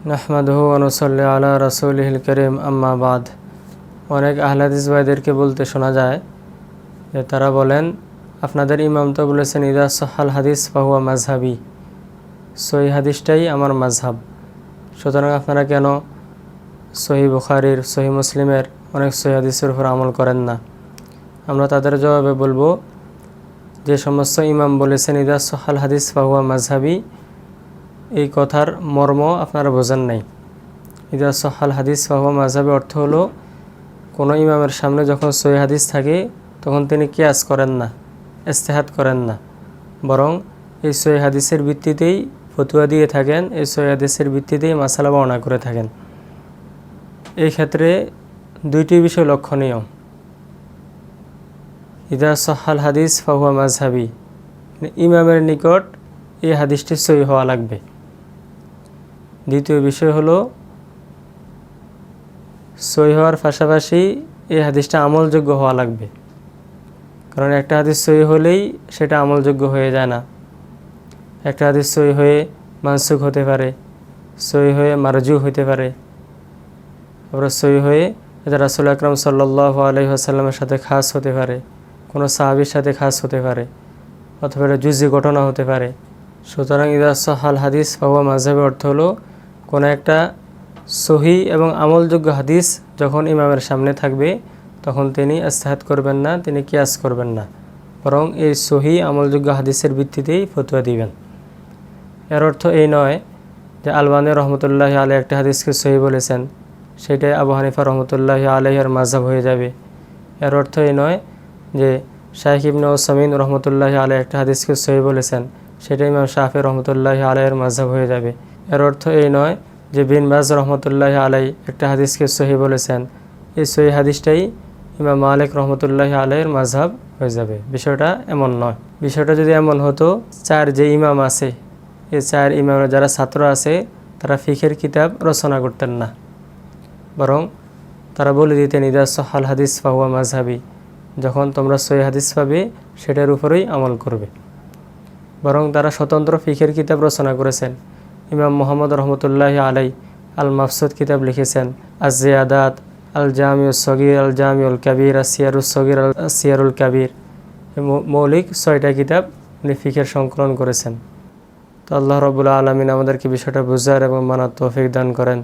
নাহমাদুহু ওয়া নুসাল্লি আলা রাসূলিহিল কারীম আম্মা বাদ। অনেক আহলে হাদিস ভাইদেরকে বলতে শোনা যায় যে তারা বলেন, আপনাদের ইমাম তো বলেছেন ইদা সাহাল হাদিস ফাহুয়া মাযহাবি, সহিহ হাদিসটাই আমার মাযহাব। সুতরাং আপনারা কেন সহিহ বুখারীর, সহিহ মুসলিমের অনেক সহিহ হাদিসের উপর আমল করেন না? আমরা তাদের জবাবে বলবো, যে সমস্ত ইমাম বলেছেন ইদা সাহাল হাদিস ফাহুয়া মাযহাবি, এই কথার মর্ম আপনারা বোঝেন নাই। ইদা সাহাল হাদিস ফাহুয়া মাযহাবি অর্থ হলো, কোনো ইমামের সামনে যখন সহিহ হাদিস থাকে তখন তিনি কিয়াস করেন না, ইজতিহাদ করেন না, বরং এই সহিহ হাদিসের ভিত্তিতেই ফতোয়া দিয়ে থাকেন, এই সহিহ হাদিসের ভিত্তিতেই মাসালা বর্ণনা করে থাকেন। এই ক্ষেত্রে দুইটি বিষয় লক্ষণীয়। ইদা সাহাল হাদিস ফাহুয়া মাযহাবি, ইমামের নিকট এই হাদিসটি সহিহ হওয়া লাগবে। দ্বিতীয় বিষয় হলো, সহিহ হওয়ার পাশাপাশি এই হাদিসটা আমলযোগ্য হওয়া লাগবে। কারণ একটা হাদিস সহিহ হলেই সেটা আমলযোগ্য হয়ে যায় না। একটা হাদিস সহিহ হয়ে মানসুখ হতে পারে, সহিহ হয়ে মারজু হতে পারে, আবার সহিহ হয়ে এটা রাসূল আকরাম সাল্লাল্লাহু আলাইহি ওয়াসাল্লামের সাথে খাস হতে পারে, কোনো সাহাবীর সাথে খাস হতে পারে, অথবা এটা জুজি ঘটনা হতে পারে। সুতরাং ইদা সাহাল হাদিস ফাহুয়া মাযহাবি অর্থ হলো, কোনো একটা সহি এবং আমলযোগ্য হাদিস যখন ইমামের সামনে থাকবে তখন তিনি ইজতিহাদ করবেন না, তিনি কিয়াস করবেন না, বরং এই সহি আমলযোগ্য হাদিসের ভিত্তিতেই ফতোয়া দিবেন। এর অর্থ এই নয় যে আলবানী রহমতুল্লাহি আলাইহি একটা হাদিসকে সহি বলেছেন, সেটাই আবু হানিফা রহমতুল্লাহি আলাইহির মাযহাব হয়ে যাবে। এর অর্থ এই নয় যে শাইখ ইবনে উসাইমিন রহমতুল্লাহি আলাইহি একটা হাদিসকে সহি বলেছেন, সেটাই ইমাম শাফি রহমতুল্লাহি আলাইহির মাযহাব হয়ে যাবে। এর অর্থ এই নয় যে বিন বাজ রহমতুল্লাহি আলাইহি একটা হাদিসকে সহি বলেছেন, এই সহি হাদিসটাই ইমাম মালিক রহমতুল্লাহি আলাইহির মাযহাব হয়ে যাবে। বিষয়টা এমন নয়। বিষয়টা যদি এমন হতো, চার যে ইমাম আছে, এই চার ইমামের যারা ছাত্র আছে তারা ফিকহের কিতাব রচনা করতেন না, বরং তারা বলে দিতেন ইদা সাহাল হাদিস ফাহুয়া মাযহাবি, যখন তোমরা সহিহ হাদিস পাবে সেটার উপরেই আমল করবে। বরং তারা স্বতন্ত্র ফিকহের কিতাব রচনা করেছেন। ইমাম মুহাম্মদ রহমতুল্লাহি আলাইহি আল মাফসুদ কিতাব লিখেছেন, আজ জিয়াদাত, আল জামিউস সগীর, আল জামিউল কাবীর, আসিয়ারুস সগীর, আল আসিয়ারুল কাবীর, মৌলিক 6টা কিতাব উনি ফিকহের সংকলন করেছেন। তো আল্লাহ রাব্বুল আলামিন আমাদেরকে বিষয়টা বুঝার এবং মানার তৌফিক দান করেন।